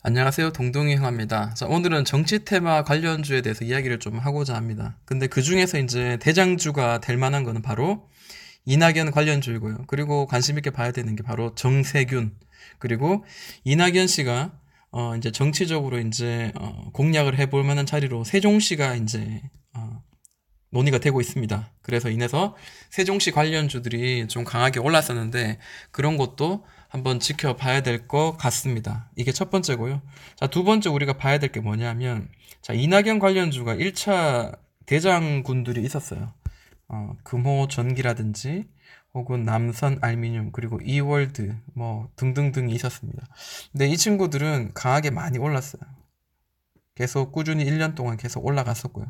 안녕하세요. 동동이 형입니다. 자, 오늘은 정치 테마 관련주에 대해서 이야기를 좀 하고자 합니다. 근데 그 중에서 이제 대장주가 될 만한 거는 바로 이낙연 관련주이고요. 그리고 관심 있게 봐야 되는 게 바로 정세균. 그리고 이낙연 씨가 이제 정치적으로 이제 공략을 해볼 만한 자리로 세종시가 이제 논의가 되고 있습니다. 그래서 인해서 세종시 관련주들이 좀 강하게 올랐었는데 그런 것도 한번 지켜봐야 될 것 같습니다. 이게 첫 번째고요. 자, 두 번째 우리가 봐야 될 게 뭐냐면, 자, 이낙연 관련주가 1차 대장군들이 있었어요. 금호전기라든지 혹은 남선 알미늄 그리고 이월드 뭐 등등등이 있었습니다. 근데 이 친구들은 강하게 많이 올랐어요. 계속 꾸준히 1년 동안 계속 올라갔었고요.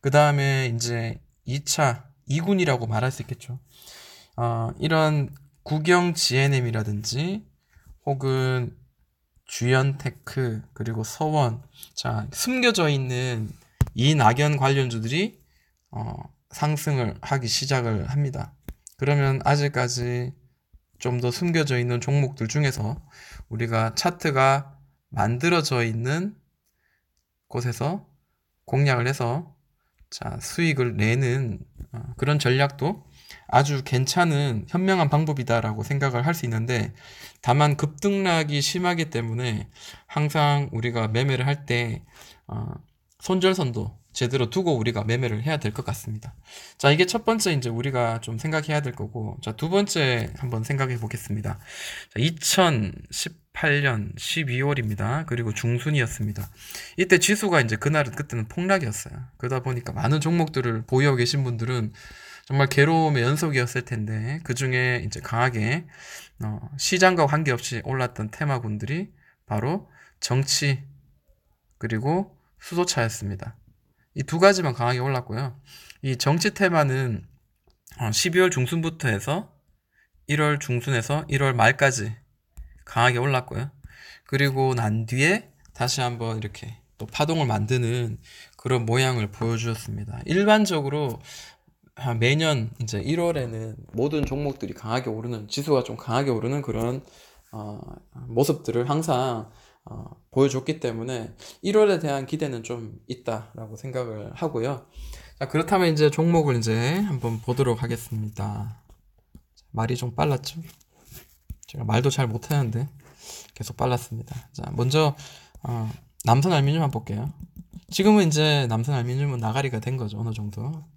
그 다음에 이제 2차, 2군이라고 말할 수 있겠죠. 이런 국영 GNM이라든지 혹은 주연테크 그리고 서원, 자, 숨겨져 있는 이 낙연 관련주들이 상승을 하기 시작을 합니다. 그러면 아직까지 좀 더 숨겨져 있는 종목들 중에서 우리가 차트가 만들어져 있는 곳에서 공략을 해서 자, 수익을 내는 그런 전략도 아주 괜찮은 현명한 방법이다라고 생각을 할 수 있는데, 다만 급등락이 심하기 때문에 항상 우리가 매매를 할 때 손절선도 제대로 두고 우리가 매매를 해야 될 것 같습니다. 자, 이게 첫 번째 이제 우리가 좀 생각해야 될 거고, 자, 두 번째 한번 생각해 보겠습니다. 자, 2018년 12월입니다. 그리고 중순이었습니다. 이때 지수가 이제 그때는 폭락이었어요. 그러다 보니까 많은 종목들을 보유하고 계신 분들은 정말 괴로움의 연속이었을 텐데, 그 중에 이제 강하게 시장과 관계없이 올랐던 테마군들이 바로 정치 그리고 수소차였습니다. 이 두 가지만 강하게 올랐고요. 이 정치 테마는 12월 중순부터 해서 1월 중순에서 1월 말까지 강하게 올랐고요. 그리고 난 뒤에 다시 한번 이렇게 또 파동을 만드는 그런 모양을 보여주었습니다. 일반적으로 매년 이제 1월에는 모든 종목들이 강하게 오르는, 지수가 좀 강하게 오르는 그런 모습들을 항상 보여줬기 때문에 1월에 대한 기대는 좀 있다라고 생각을 하고요. 자, 그렇다면 이제 종목을 이제 한번 보도록 하겠습니다. 말이 좀 빨랐죠? 제가 말도 잘 못하는데 계속 빨랐습니다. 자, 먼저 남선 알미늄 한번 볼게요. 지금은 이제 남선 알미늄은 나가리가 된 거죠. 어느 정도.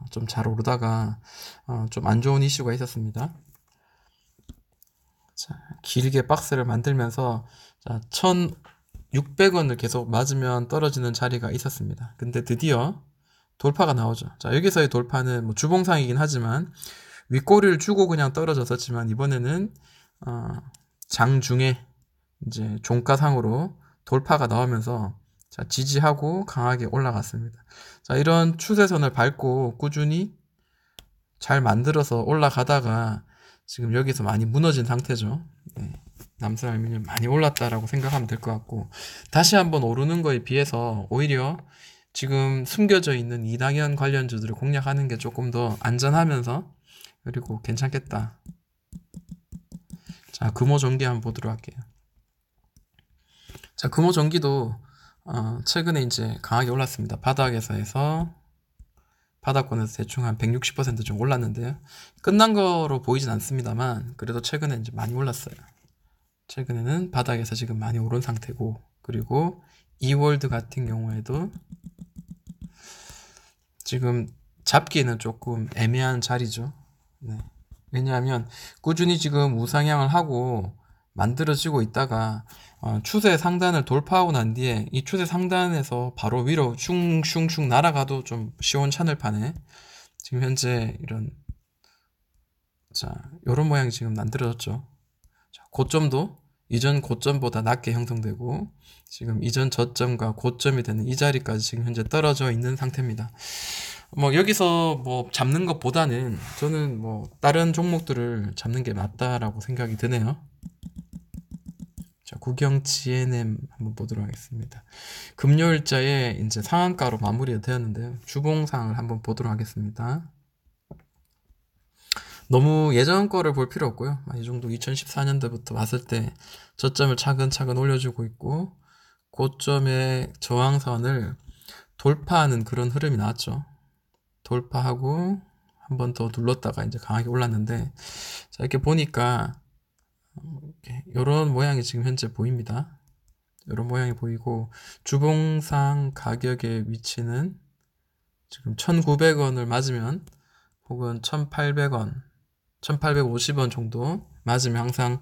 좀 잘 오르다가 좀 안 좋은 이슈가 있었습니다. 자, 길게 박스를 만들면서 자, 1,600원을 계속 맞으면 떨어지는 자리가 있었습니다. 근데 드디어 돌파가 나오죠. 자, 여기서의 돌파는 뭐 주봉상이긴 하지만 윗꼬리를 주고 그냥 떨어졌었지만 이번에는 장중에 이제 종가상으로 돌파가 나오면서 자, 지지하고 강하게 올라갔습니다. 자, 이런 추세선을 밟고 꾸준히 잘 만들어서 올라가다가 지금 여기서 많이 무너진 상태죠. 네. 남선 알미늄 많이 올랐다라고 생각하면 될 것 같고, 다시 한번 오르는 거에 비해서 오히려 지금 숨겨져 있는 이낙연 관련주들을 공략하는 게 조금 더 안전하면서 그리고 괜찮겠다. 자, 금호전기 한번 보도록 할게요. 자, 금호전기도 최근에 이제 강하게 올랐습니다. 바닥에서 해서 바닥권에서 대충 한 160%좀 올랐는데요. 끝난 거로 보이진 않습니다만 그래도 최근에 이제 많이 올랐어요. 최근에는 바닥에서 지금 많이 오른 상태고, 그리고 이월드 같은 경우에도 지금 잡기는 조금 애매한 자리죠. 네. 왜냐하면 꾸준히 지금 우상향을 하고 만들어지고 있다가 추세 상단을 돌파하고 난 뒤에 이 추세 상단에서 바로 위로 슝슝슝 날아가도 좀 시원찮을 판에 지금 현재 이런 자 요런 모양이 지금 만들어졌죠. 자, 고점도 이전 고점보다 낮게 형성되고 지금 이전 저점과 고점이 되는 이 자리까지 지금 현재 떨어져 있는 상태입니다. 뭐 여기서 뭐 잡는 것보다는 저는 뭐 다른 종목들을 잡는 게 맞다라고 생각이 드네요. 자, 국영 GNM 한번 보도록 하겠습니다. 금요일자에 이제 상한가로 마무리가 되었는데요. 주봉상을 한번 보도록 하겠습니다. 너무 예전 거를 볼 필요 없고요. 이 정도 2014년도부터 봤을 때 저점을 차근차근 올려주고 있고 고점의 저항선을 돌파하는 그런 흐름이 나왔죠. 돌파하고 한 번 더 눌렀다가 이제 강하게 올랐는데 자 이렇게 보니까 이런 모양이 지금 현재 보입니다. 이런 모양이 보이고 주봉상 가격의 위치는 지금 1,900원을 맞으면 혹은 1,800원 1850원 정도 맞으면 항상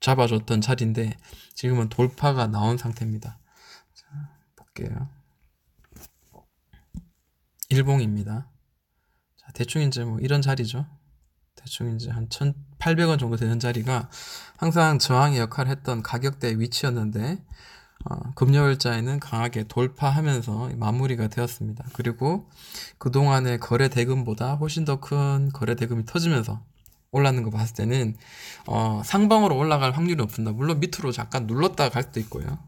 잡아줬던 자리인데 지금은 돌파가 나온 상태입니다. 자, 볼게요. 일봉입니다. 자, 대충 이제 뭐 이런 자리죠. 대충 이제 한 1,800원 정도 되는 자리가 항상 저항의 역할을 했던 가격대의 위치였는데 금요일자에는 강하게 돌파하면서 마무리가 되었습니다. 그리고 그동안의 거래 대금보다 훨씬 더 큰 거래 대금이 터지면서 올라가는 거 봤을 때는 상방으로 올라갈 확률은 없습니다. 물론 밑으로 잠깐 눌렀다 갈 수도 있고요.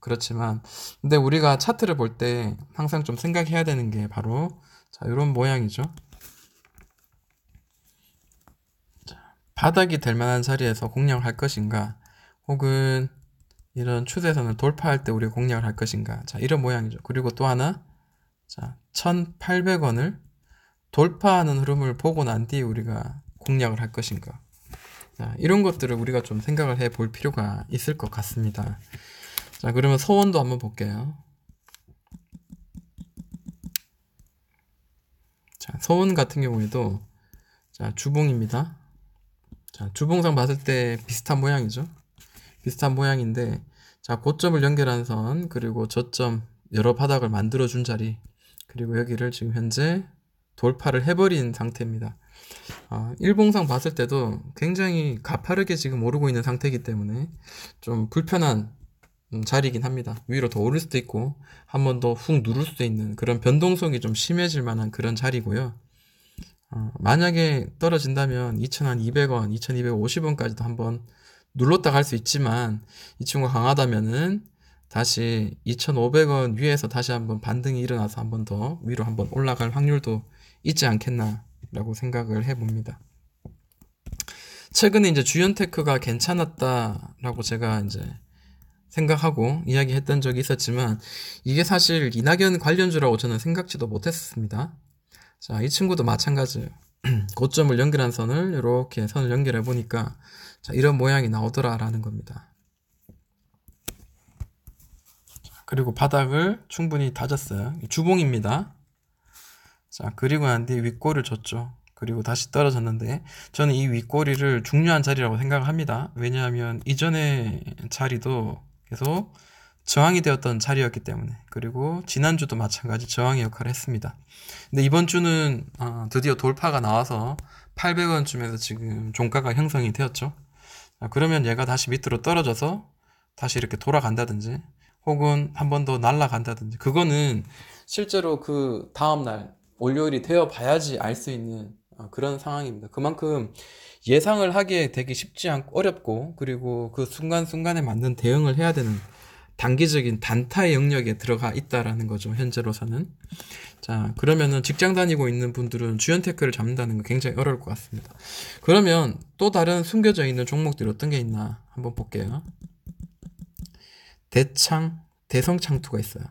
그렇지만 근데 우리가 차트를 볼 때 항상 좀 생각해야 되는 게 바로 자 이런 모양이죠. 바닥이 될 만한 자리에서 공략을 할 것인가 혹은 이런 추세선을 돌파할 때 우리가 공략을 할 것인가 자 이런 모양이죠. 그리고 또 하나 자 1,800원을 돌파하는 흐름을 보고 난 뒤에 우리가 공략을 할 것인가 자 이런 것들을 우리가 좀 생각을 해 볼 필요가 있을 것 같습니다. 자 그러면 서원도 한번 볼게요. 자 서원 같은 경우에도 자 주봉입니다. 자 주봉상 봤을 때 비슷한 모양이죠. 비슷한 모양인데 자 고점을 연결한 선 그리고 저점 여러 바닥을 만들어 준 자리 그리고 여기를 지금 현재 돌파를 해버린 상태입니다. 일봉상 봤을 때도 굉장히 가파르게 지금 오르고 있는 상태이기 때문에 좀 불편한 자리이긴 합니다. 위로 더 오를 수도 있고 한 번 더 훅 누를 수도 있는 그런 변동성이 좀 심해질 만한 그런 자리고요. 만약에 떨어진다면 2,200원, 2,250원까지도 한번 눌렀다 갈 수 있지만 이 친구가 강하다면은 다시 2,500원 위에서 다시 한번 반등이 일어나서 한번 더 위로 한번 올라갈 확률도 있지 않겠나 라고 생각을 해봅니다. 최근에 이제 주연테크가 괜찮았다라고 제가 이제 생각하고 이야기했던 적이 있었지만 이게 사실 이낙연 관련주라고 저는 생각지도 못했습니다. 자, 이 친구도 마찬가지예요. 고점을 연결한 선을 이렇게 선을 연결해 보니까 자, 이런 모양이 나오더라라는 겁니다. 그리고 바닥을 충분히 다졌어요. 주봉입니다. 자, 그리고 난 뒤에 윗골을 줬죠. 그리고 다시 떨어졌는데 저는 이 윗꼬리를 중요한 자리라고 생각을 합니다. 왜냐하면 이전의 자리도 계속 저항이 되었던 자리였기 때문에 그리고 지난주도 마찬가지 저항의 역할을 했습니다. 근데 이번 주는 드디어 돌파가 나와서 800원쯤에서 지금 종가가 형성이 되었죠. 그러면 얘가 다시 밑으로 떨어져서 다시 이렇게 돌아간다든지 혹은 한 번 더 날아간다든지 그거는 실제로 그 다음날 월요일이 되어 봐야지 알 수 있는 그런 상황입니다. 그만큼 예상을 하기에 되게 쉽지 않고 어렵고 그리고 그 순간순간에 맞는 대응을 해야 되는 단기적인 단타의 영역에 들어가 있다라는 거죠. 현재로서는. 자, 그러면은 직장 다니고 있는 분들은 주연테크를 잡는다는 건 굉장히 어려울 것 같습니다. 그러면 또 다른 숨겨져 있는 종목들이 어떤 게 있나 한번 볼게요. 대성창투가 있어요.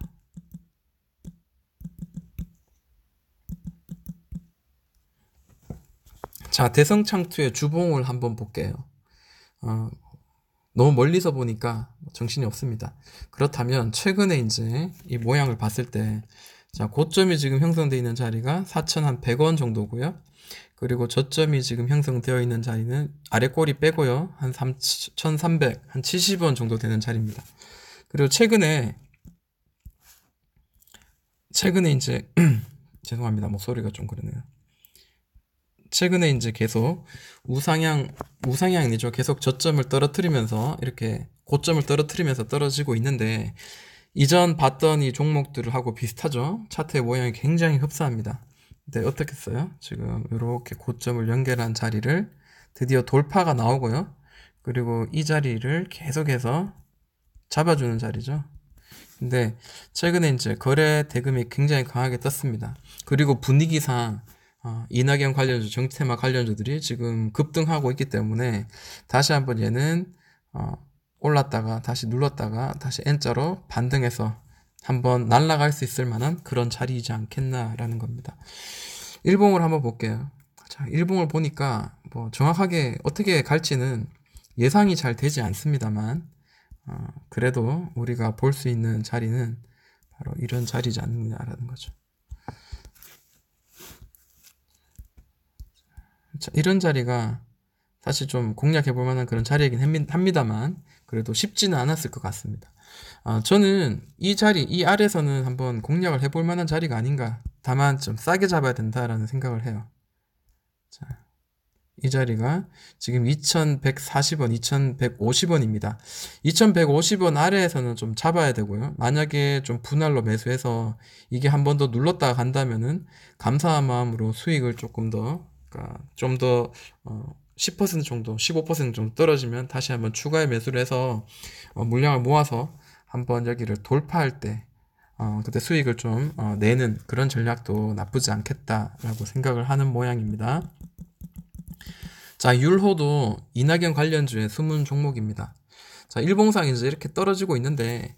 자, 대성창투의 주봉을 한번 볼게요. 너무 멀리서 보니까 정신이 없습니다. 그렇다면 최근에 이제 이 모양을 봤을 때 자, 고점이 지금 형성되어 있는 자리가 4,100원 정도고요. 그리고 저점이 지금 형성되어 있는 자리는 아래 꼬리 빼고요. 한 3,300, 한 70원 정도 되는 자리입니다. 그리고 최근에 이제 죄송합니다. 목소리가 좀 그러네요. 최근에 이제 계속 우상향이죠. 계속 저점을 떨어뜨리면서 이렇게 고점을 떨어뜨리면서 떨어지고 있는데 이전 봤던 이 종목들하고 비슷하죠. 차트의 모양이 굉장히 흡사합니다. 근데 어떻게 써요? 지금 이렇게 고점을 연결한 자리를 드디어 돌파가 나오고요. 그리고 이 자리를 계속해서 잡아주는 자리죠. 근데 최근에 이제 거래 대금이 굉장히 강하게 떴습니다. 그리고 분위기상 이낙연 관련주, 정치테마 관련주들이 지금 급등하고 있기 때문에 다시 한번 얘는 올랐다가 다시 눌렀다가 다시 N자로 반등해서 한번 날아갈 수 있을 만한 그런 자리이지 않겠나라는 겁니다. 일봉을 한번 볼게요. 자, 일봉을 보니까 뭐 정확하게 어떻게 갈지는 예상이 잘 되지 않습니다만 그래도 우리가 볼 수 있는 자리는 바로 이런 자리지 않느냐라는 거죠. 자, 이런 자리가 사실 좀 공략해 볼 만한 그런 자리이긴 합니다만 그래도 쉽지는 않았을 것 같습니다. 저는 이 자리, 이 아래에서는 한번 공략을 해볼 만한 자리가 아닌가. 다만 좀 싸게 잡아야 된다라는 생각을 해요. 자, 이 자리가 지금 2140원, 2150원입니다. 2150원 아래에서는 좀 잡아야 되고요. 만약에 좀 분할로 매수해서 이게 한 번 더 눌렀다가 간다면은 감사한 마음으로 수익을 조금 더, 그러니까 좀 더, 10% 정도, 15% 정도 떨어지면 다시 한번 추가에 매수를 해서 물량을 모아서 한번 여기를 돌파할 때 그때 수익을 좀 내는 그런 전략도 나쁘지 않겠다라고 생각을 하는 모양입니다. 자, 율호도 이낙연 관련주의 숨은 종목입니다. 자, 일봉상 이제 이렇게 떨어지고 있는데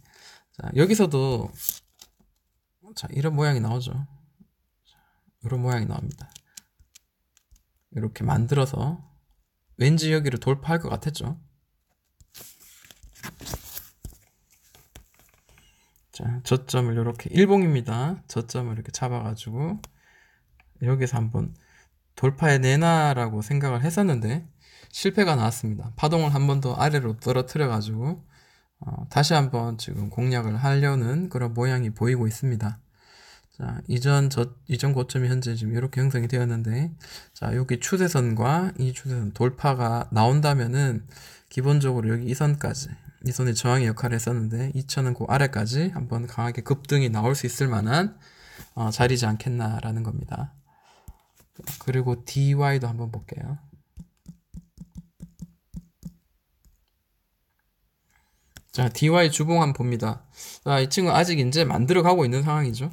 자, 여기서도 자, 이런 모양이 나오죠. 이런 모양이 나옵니다. 이렇게 만들어서 왠지 여기를 돌파할 것 같았죠. 자, 저점을 이렇게 일봉입니다. 저점을 이렇게 잡아가지고 여기서 한번 돌파해내나라고 생각을 했었는데 실패가 나왔습니다. 파동을 한 번 더 아래로 떨어뜨려가지고 다시 한번 지금 공략을 하려는 그런 모양이 보이고 있습니다. 자, 이전 고점이 현재 지금 이렇게 형성이 되었는데, 자, 여기 추세선과 이 추세선 돌파가 나온다면은, 기본적으로 여기 이 선까지, 이 선이 저항의 역할을 했었는데, 2천은 그 아래까지 한번 강하게 급등이 나올 수 있을 만한, 자리지 않겠나라는 겁니다. 그리고 DY도 한번 볼게요. 자, DY 주봉 한번 봅니다. 자, 이 친구 아직 이제 만들어 가고 있는 상황이죠.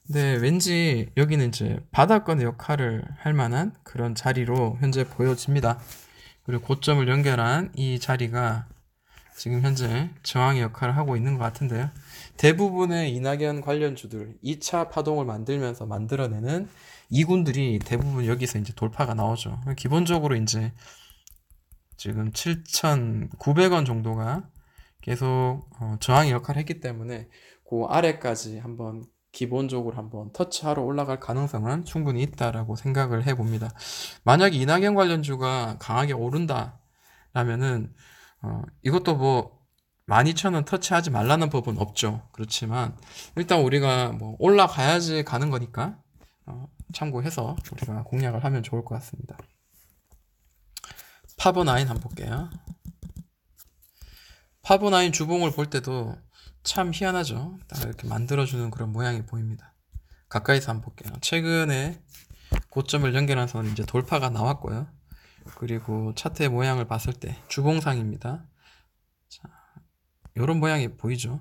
근데 왠지 여기는 이제 바닥권의 역할을 할 만한 그런 자리로 현재 보여집니다. 그리고 고점을 연결한 이 자리가 지금 현재 저항의 역할을 하고 있는 것 같은데요. 대부분의 이낙연 관련주들 2차 파동을 만들면서 만들어내는 이군들이 대부분 여기서 이제 돌파가 나오죠. 기본적으로 이제 지금 7,900원 정도가 계속 저항의 역할을 했기 때문에 그 아래까지 한번 기본적으로 한번 터치하러 올라갈 가능성은 충분히 있다라고 생각을 해봅니다. 만약 이낙연 관련주가 강하게 오른다 라면은 이것도 뭐 12,000원 터치하지 말라는 법은 없죠. 그렇지만 일단 우리가 뭐 올라가야지 가는 거니까 참고해서 우리가 공략을 하면 좋을 것 같습니다. 파버나인 한번 볼게요. 파버나인 주봉을 볼 때도 참 희한하죠. 딱 이렇게 만들어주는 그런 모양이 보입니다. 가까이서 한번 볼게요. 최근에 고점을 연결한 선 이제 돌파가 나왔고요. 그리고 차트의 모양을 봤을 때 주봉상입니다. 자, 요런 모양이 보이죠.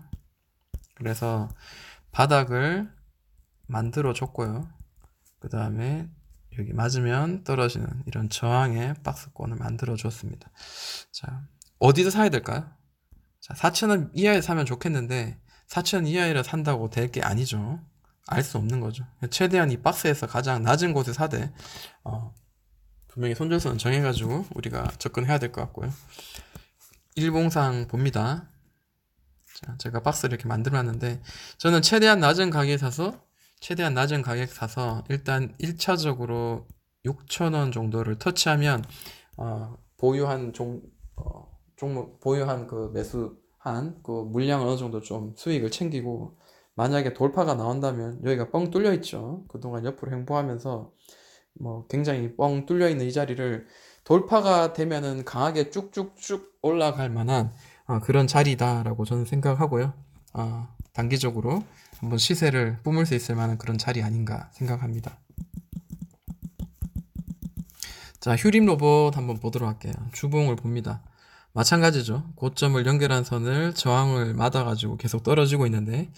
그래서 바닥을 만들어 줬고요. 그 다음에 여기 맞으면 떨어지는 이런 저항의 박스권을 만들어 줬습니다. 자, 어디서 사야 될까요? 자, 4,000원 이하에 사면 좋겠는데 4,000원 이하에 산다고 될 게 아니죠. 알 수 없는 거죠. 최대한 이 박스에서 가장 낮은 곳에 사되 분명히 손절선을 정해가지고 우리가 접근해야 될 것 같고요. 일봉상 봅니다. 자, 제가 박스를 이렇게 만들어놨는데 저는 최대한 낮은 가격에 사서 일단 1차적으로 6,000원 정도를 터치하면 보유한 종목 보유한 그 매수한 그 물량 어느 정도 좀 수익을 챙기고 만약에 돌파가 나온다면 여기가 뻥 뚫려 있죠. 그동안 옆으로 횡보하면서 뭐 굉장히 뻥 뚫려 있는 이 자리를 돌파가 되면은 강하게 쭉쭉쭉 올라갈 만한 그런 자리다라고 저는 생각하고요. 단기적으로 한번 시세를 뿜을 수 있을 만한 그런 자리 아닌가 생각합니다. 자, 휴림 로봇 한번 보도록 할게요. 주봉을 봅니다. 마찬가지죠. 고점을 연결한 선을 저항을 맞아가지고 계속 떨어지고 있는데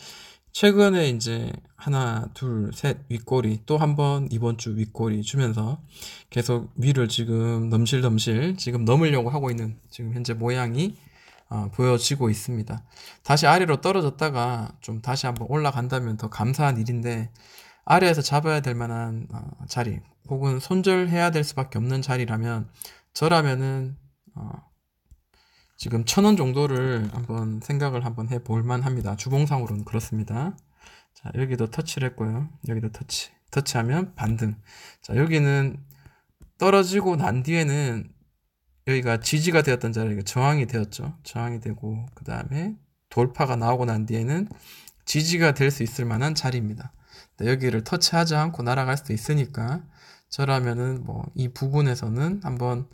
최근에 이제 하나, 둘, 셋 윗꼬리 또 한 번 이번 주 윗꼬리 주면서 계속 위를 지금 넘실넘실 지금 넘으려고 하고 있는 지금 현재 모양이 보여지고 있습니다. 다시 아래로 떨어졌다가 좀 다시 한번 올라간다면 더 감사한 일인데 아래에서 잡아야 될 만한 자리 혹은 손절해야 될 수밖에 없는 자리라면 저라면은 지금 1,000원 정도를 한번 생각을 한번 해볼 만합니다. 주봉상으로는 그렇습니다. 자, 여기도 터치를 했고요. 여기도 터치하면 반등. 자, 여기는 떨어지고 난 뒤에는 여기가 지지가 되었던 자리가 저항이 되었죠. 저항이 되고 그 다음에 돌파가 나오고 난 뒤에는 지지가 될 수 있을 만한 자리입니다. 여기를 터치하지 않고 날아갈 수도 있으니까 저라면은 뭐 이 부분에서는 한번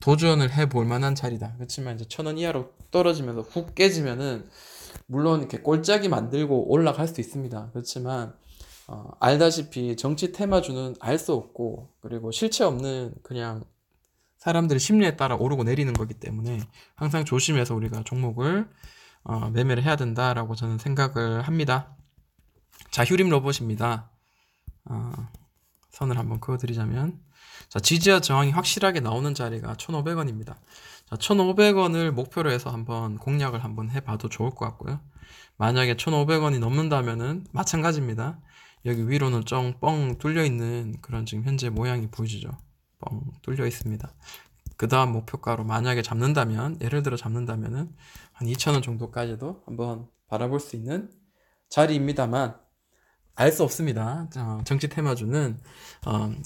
도전을 해볼 만한 자리다. 그렇지만 이제 1,000원 이하로 떨어지면서 훅 깨지면은 물론 이렇게 꼴짝이 만들고 올라갈 수 있습니다. 그렇지만 알다시피 정치 테마주는 알 수 없고 그리고 실체 없는 그냥 사람들의 심리에 따라 오르고 내리는 거기 때문에 항상 조심해서 우리가 종목을 매매를 해야 된다라고 저는 생각을 합니다. 자, 휴림 로봇입니다. 선을 한번 그어드리자면 자, 지지와 저항이 확실하게 나오는 자리가 1,500원입니다. 자, 1,500원을 목표로 해서 한번 공략을 한번 해봐도 좋을 것 같고요. 만약에 1,500원이 넘는다면은 마찬가지입니다. 여기 위로는 뻥 뚫려 있는 그런 지금 현재 모양이 보이시죠? 뻥 뚫려 있습니다. 그 다음 목표가로 만약에 잡는다면, 예를 들어 잡는다면은 한 2,000원 정도까지도 한번 바라볼 수 있는 자리입니다만 알 수 없습니다. 정치 테마주는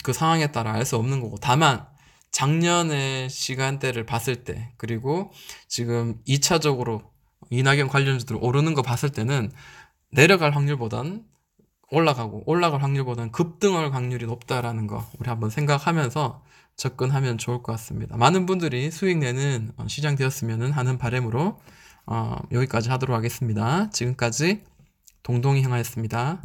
그 상황에 따라 알 수 없는 거고, 다만 작년의 시간대를 봤을 때 그리고 지금 2차적으로 이낙연 관련주들 오르는 거 봤을 때는 내려갈 확률보단 올라갈 확률보다는 급등할 확률이 높다라는 거 우리 한번 생각하면서 접근하면 좋을 것 같습니다. 많은 분들이 수익 내는 시장 되었으면 하는 바람으로 여기까지 하도록 하겠습니다. 지금까지 동동이 형아였습니다.